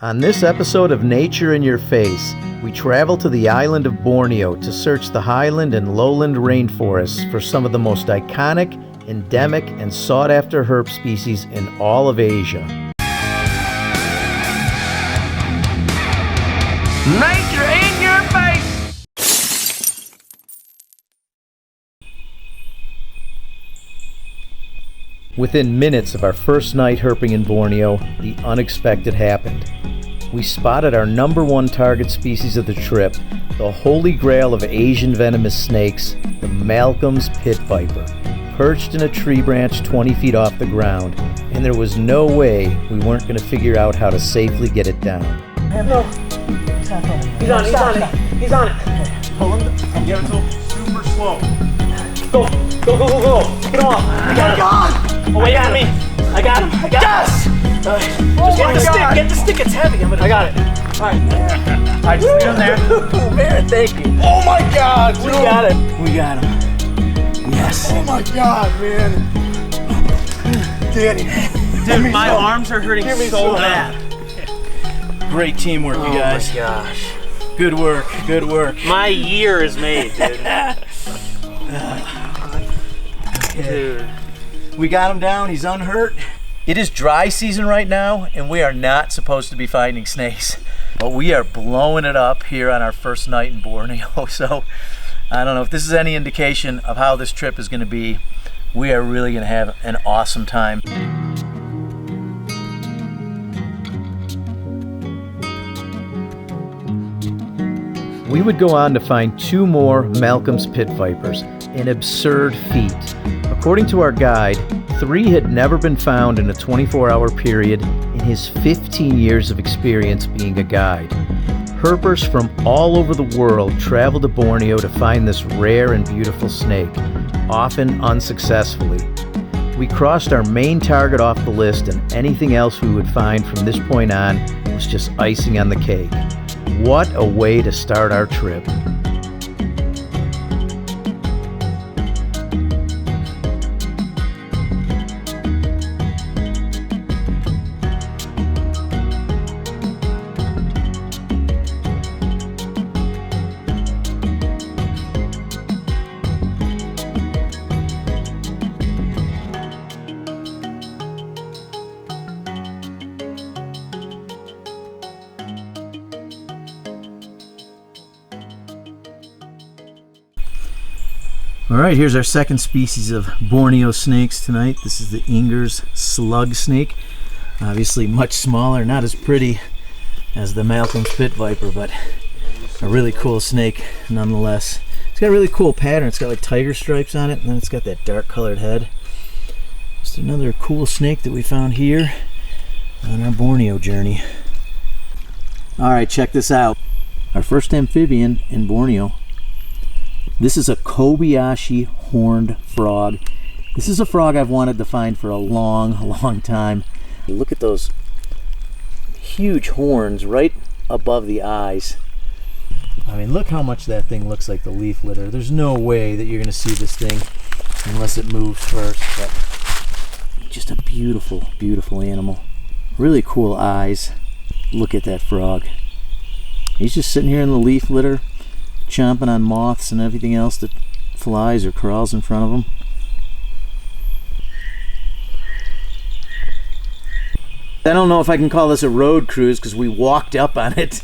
On this episode of Nature in Your Face, we travel to the island of Borneo to search the highland and lowland rainforests for some of the most iconic, endemic, and sought-after herp species in all of Asia. Nature in your face! Within minutes of our first night herping in Borneo, the unexpected happened. We spotted our number one target species of the trip, the holy grail of Asian venomous snakes, the Malcolm's pit viper, perched in a tree branch 20 feet off the ground, and there was no way we weren't going to figure out how to safely get it down. No. He's on it. Pull him and get him to super slow. Go. Get him off. I got him. Oh, wait on me. I got him. Yes! Get the stick, it's heavy. I got it. All right. All right, just get him there. Oh, man, thank you. Oh my God, dude. We got him. Yes. Oh my God, man. Danny. Dude, my arms are hurting so bad. Great teamwork, you guys. Oh my gosh. Good work. My year is made, dude. Dude. We got him down, he's unhurt. It is dry season right now, and we are not supposed to be finding snakes. But we are blowing it up here on our first night in Borneo. So I don't know if this is any indication of how this trip is going to be. We are really going to have an awesome time. We would go on to find two more Malcolm's pit vipers, an absurd feat. According to our guide, 3 had never been found in a 24-hour period in his 15 years of experience being a guide. Herpers from all over the world travel to Borneo to find this rare and beautiful snake, often unsuccessfully. We crossed our main target off the list, and anything else we would find from this point on was just icing on the cake. What a way to start our trip. Alright, here's our second species of Borneo snakes tonight. This is the Inger's slug snake. Obviously much smaller, not as pretty as the Malcolm's pit viper, but a really cool snake nonetheless. It's got a really cool pattern. It's got like tiger stripes on it, and then it's got that dark colored head. Just another cool snake that we found here on our Borneo journey. Alright, check this out. Our first amphibian in Borneo. This is a Kobayashi horned frog. This is a frog I've wanted to find for a long time. Look at those huge horns right above the eyes. I mean, look how much that thing looks like the leaf litter. There's no way that you're going to see this thing unless it moves first. But just a beautiful, beautiful animal. Really cool eyes. Look at that frog. He's just sitting here in the leaf litter, chomping on moths and everything else that flies or crawls in front of them. I don't know if I can call this a road cruise because we walked up on it,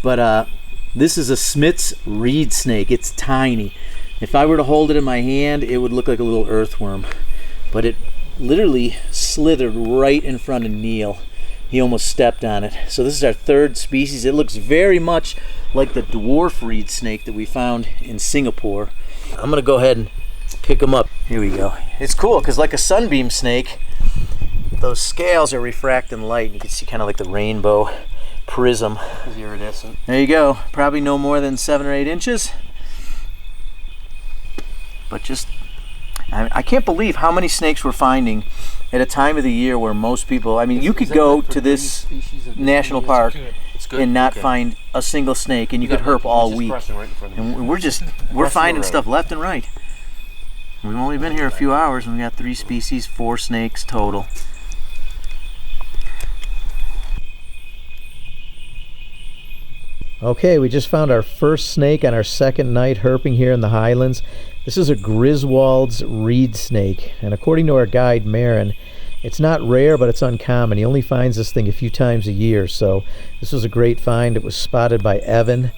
but this is a Smith's reed snake. It's tiny. If I were to hold it in my hand, it would look like a little earthworm, but it literally slithered right in front of Neil. He almost stepped on it. So this is our third species. It looks very much like the dwarf reed snake that we found in Singapore. I'm gonna go ahead and pick him up. Here we go. It's cool because like a sunbeam snake, those scales are refracting light. You can see kind of like the rainbow prism. It's iridescent. There you go. Probably no more than 7 or 8 inches. But just, I can't believe how many snakes we're finding at a time of the year where most people, I mean, you could go to this national park and not find a single snake, and you could herp all week. And we're finding stuff left and right. We've only been here a few hours, and we got 3 species, 4 snakes total. Okay, we just found our first snake on our second night herping here in the Highlands. This is a Griswold's reed snake, and according to our guide Marin, it's not rare, but it's uncommon. He only finds this thing a few times a year, so this was a great find. It was spotted by Evan,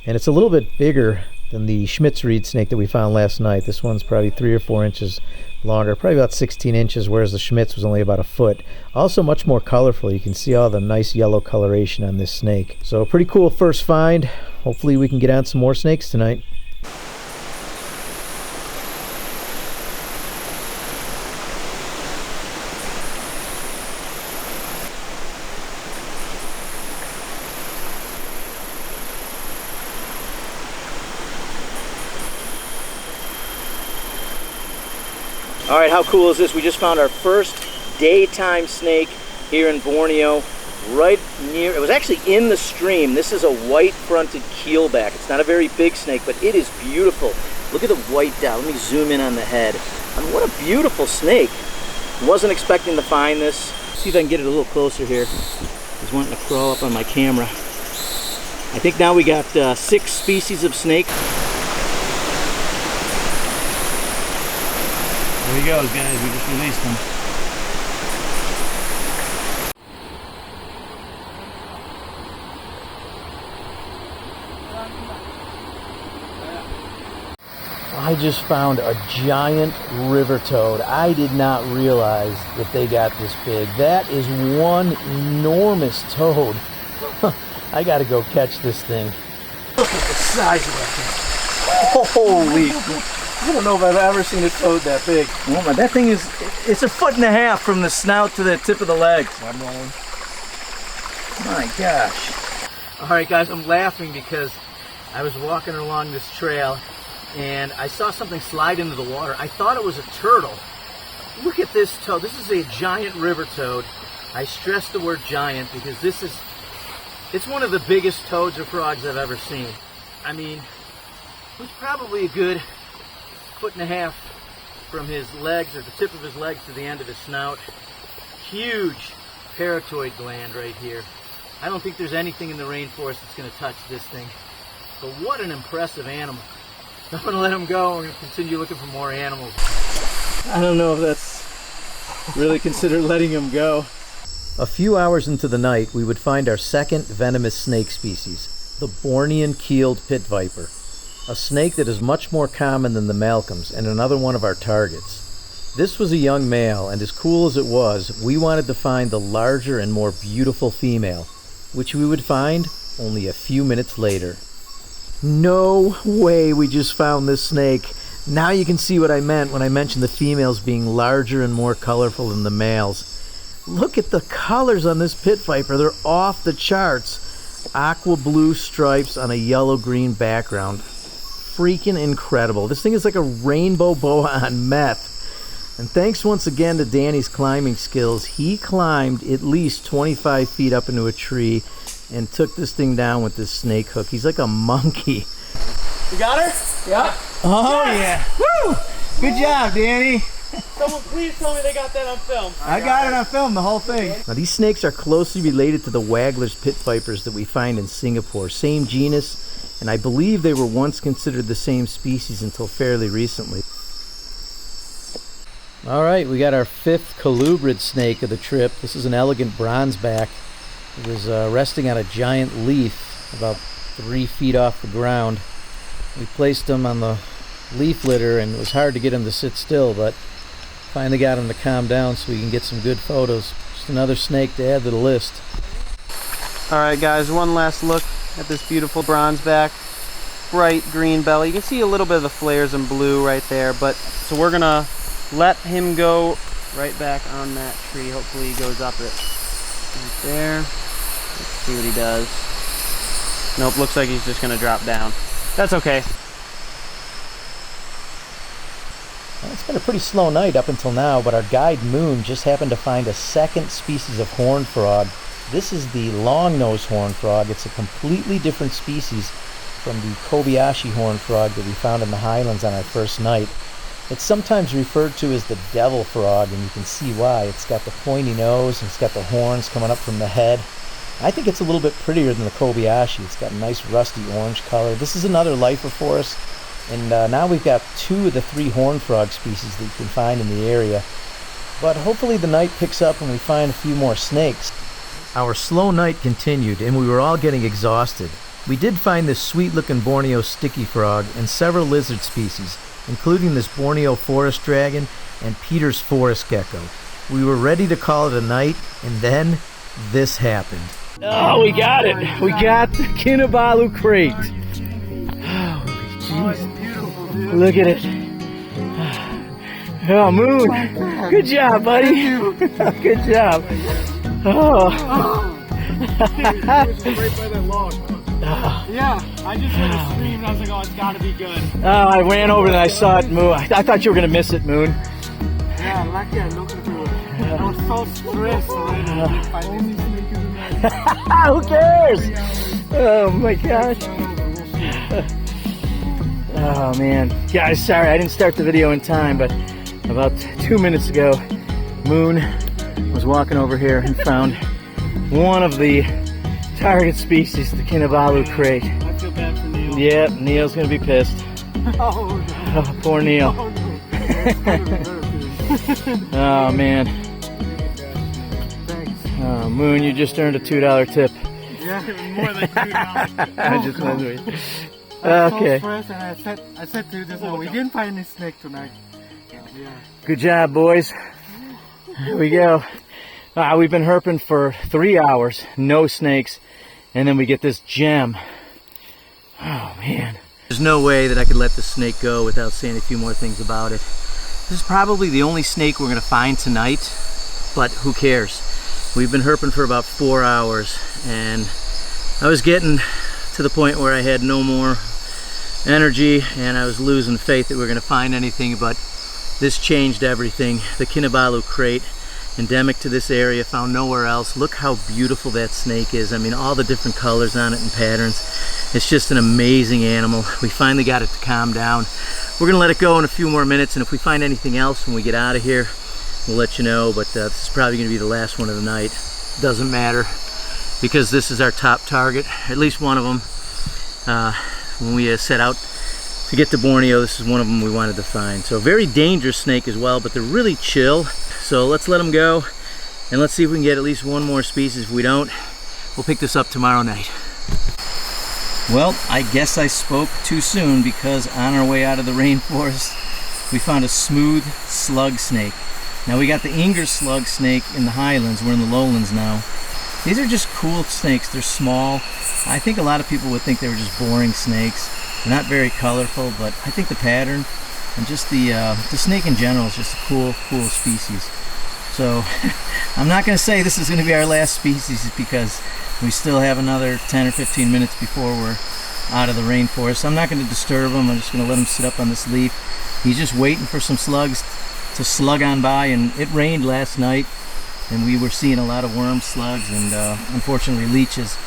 and it's a little bit bigger than the Schmitz reed snake that we found last night. This one's probably 3 or 4 inches longer, probably about 16 inches, whereas the Schmitz was only about a foot. Also much more colorful. You can see all the nice yellow coloration on this snake. So a pretty cool first find. Hopefully we can get on some more snakes tonight. All right, how cool is this? We just found our first daytime snake here in Borneo, right near, it was actually in the stream. This is a white-fronted keelback. It's not a very big snake, but it is beautiful. Look at the white dot. Let me zoom in on the head. I mean, what a beautiful snake. Wasn't expecting to find this. See if I can get it a little closer here. I was wanting to crawl up on my camera. I think now we got 6 species of snake. There he goes, guys. We just released him. I just found a giant river toad. I did not realize that they got this big. That is one enormous toad. I gotta go catch this thing. Look at the size of that thing. Holy. I don't know if I've ever seen a toad that big. Oh my, that thing is, it's 1.5 feet from the snout to the tip of the legs. I'm rolling. My gosh. All right, guys, I'm laughing because I was walking along this trail and I saw something slide into the water. I thought it was a turtle. Look at this toad. This is a giant river toad. I stress the word giant because it's one of the biggest toads or frogs I've ever seen. I mean, it was probably a good 1.5 feet from his legs, or the tip of his legs to the end of his snout. Huge parotid gland right here. I don't think there's anything in the rainforest that's going to touch this thing. But what an impressive animal. I'm going to let him go. We're going to continue looking for more animals. I don't know if that's really considered letting him go. A few hours into the night, we would find our second venomous snake species, the Bornean keeled pit viper. A snake that is much more common than the Malcolms, and another one of our targets. This was a young male, and as cool as it was, we wanted to find the larger and more beautiful female, which we would find only a few minutes later. No way we just found this snake. Now you can see what I meant when I mentioned the females being larger and more colorful than the males. Look at the colors on this pit viper. They're off the charts. Aqua blue stripes on a yellow-green background. Freaking incredible. This thing is like a rainbow boa on meth. And thanks once again to Danny's climbing skills. He climbed at least 25 feet up into a tree and took this thing down with this snake hook. He's like a monkey. You got her? Yeah. Oh, yeah. Woo! Good job, Danny. Someone please tell me they got that on film. I got it on film, the whole thing. Now these snakes are closely related to the Wagler's pit vipers that we find in Singapore. Same genus. And I believe they were once considered the same species until fairly recently. All right, we got our 5th colubrid snake of the trip. This is an elegant bronzeback. It was resting on a giant leaf about 3 feet off the ground. We placed him on the leaf litter and it was hard to get him to sit still, but finally got him to calm down so we can get some good photos. Just another snake to add to the list. All right, guys, one last look at this beautiful bronzeback, bright green belly. You can see a little bit of the flares in blue right there, but so we're gonna let him go right back on that tree. Hopefully he goes up it right there. Let's see what he does. Nope, looks like he's just gonna drop down. That's okay. Well, it's been a pretty slow night up until now, but our guide Moon just happened to find a second species of horned frog. This is the long-nosed horned frog. It's a completely different species from the Kobayashi horned frog that we found in the Highlands on our first night. It's sometimes referred to as the devil frog, and you can see why. It's got the pointy nose, and it's got the horns coming up from the head. I think it's a little bit prettier than the Kobayashi. It's got a nice rusty orange color. This is another lifer for us. And now we've got 2 of the 3 horned frog species that you can find in the area. But hopefully the night picks up and we find a few more snakes. Our slow night continued and we were all getting exhausted. We did find this sweet looking Borneo sticky frog and several lizard species, including this Borneo forest dragon and Peter's forest gecko. We were ready to call it a night, and then this happened. Oh, we got it. We got the Kinabalu crate. Oh, jeez. Look at it. Oh, Moon. Good job, buddy. Good job. Oh. Yeah, I just heard a scream and I was like, oh, it's gotta be good. Oh, I ran over and I saw it, Moon. I thought you were gonna miss it, Moon. Yeah, lucky I looked through it. I was so stressed already. Who cares? Oh my gosh. Oh man. Guys, sorry I didn't start the video in time, but about 2 minutes ago, Moon was walking over here and found one of the target species, the Kinabalu crate. I feel bad for Neil. Yep, Neil's gonna be pissed. Oh, no. Oh, poor Neil. Oh, no. Oh man. Thanks. Oh, Moon, you just earned a $2 tip. Yeah, more than $2. I just wondering. I'm Okay. so stressed, and I said to you just now, we didn't find any snake tonight. Yeah. Good job, boys. Here we go. We've been herping for 3 hours, no snakes, and then we get this gem. Oh man. There's no way that I could let the snake go without saying a few more things about it. This is probably the only snake we're gonna find tonight, but who cares? We've been herping for about 4 hours, and I was getting to the point where I had no more energy and I was losing faith that we were gonna find anything, but this changed everything. The Kinabalu crate, endemic to this area, found nowhere else. Look how beautiful that snake is. I mean, all the different colors on it and patterns. It's just an amazing animal. We finally got it to calm down. We're gonna let it go in a few more minutes, and if we find anything else when we get out of here, we'll let you know, but this is probably gonna be the last one of the night. Doesn't matter, because this is our top target, at least one of them. When we set out to get to Borneo, this is one of them we wanted to find. So a very dangerous snake as well, but they're really chill. So let's let them go, and let's see if we can get at least one more species. If we don't, we'll pick this up tomorrow night. Well, I guess I spoke too soon, because on our way out of the rainforest, we found a smooth slug snake. Now we got the Inger slug snake in the highlands. We're in the lowlands now. These are just cool snakes. They're small. I think a lot of people would think they were just boring snakes. They're not very colorful, but I think the pattern and just the snake in general is just a cool species. So I'm not going to say this is going to be our last species, because we still have another 10 or 15 minutes before we're out of the rainforest. I'm not going to disturb him. I'm just going to let him sit up on this leaf. He's just waiting for some slugs to slug on by, and it rained last night, and we were seeing a lot of worms, slugs, and unfortunately leeches.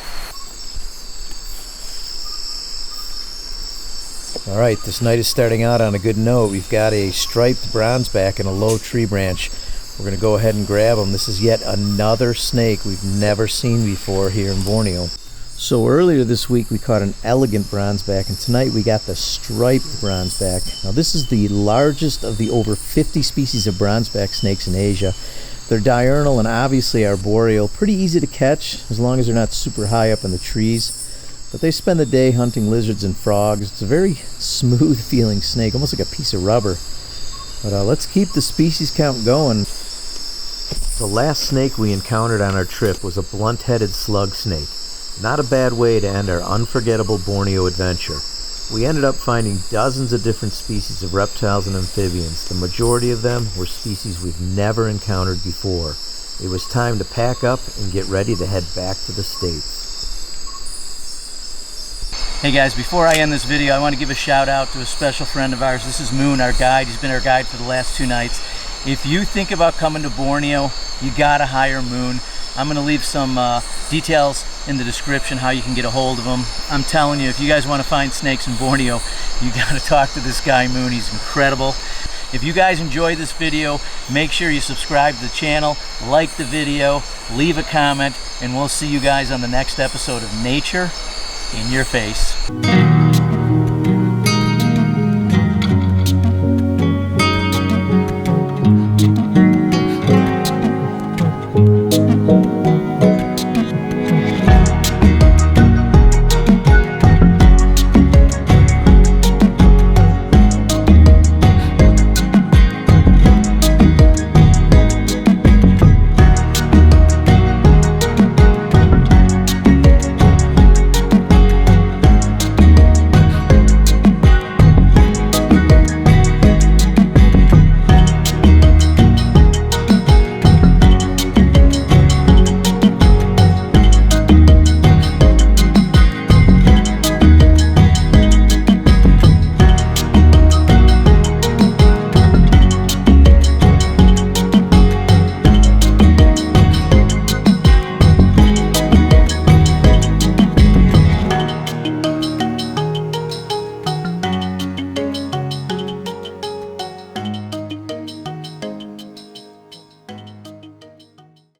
All right, this night is starting out on a good note. We've got a striped bronzeback in a low tree branch. We're going to go ahead and grab him. This is yet another snake we've never seen before here in Borneo. So earlier this week we caught an elegant bronzeback, and tonight we got the striped bronzeback. Now this is the largest of the over 50 species of bronzeback snakes in Asia. They're diurnal and obviously arboreal, pretty easy to catch as long as they're not super high up in the trees. But they spend the day hunting lizards and frogs. It's a very smooth feeling snake, almost like a piece of rubber. But let's keep the species count going. The last snake we encountered on our trip was a blunt-headed slug snake. Not a bad way to end our unforgettable Borneo adventure. We ended up finding dozens of different species of reptiles and amphibians. The majority of them were species we've never encountered before. It was time to pack up and get ready to head back to the States. Hey guys, before I end this video, I want to give a shout out to a special friend of ours. This is Moon, our guide. He's been our guide for the last 2 nights. If you think about coming to Borneo, you gotta hire Moon. I'm gonna leave some details in the description how you can get a hold of him. I'm telling you, if you guys want to find snakes in Borneo, you gotta talk to this guy Moon. He's incredible. If you guys enjoyed this video, make sure you subscribe to the channel, like the video, leave a comment, and we'll see you guys on the next episode of Nature in Your Face.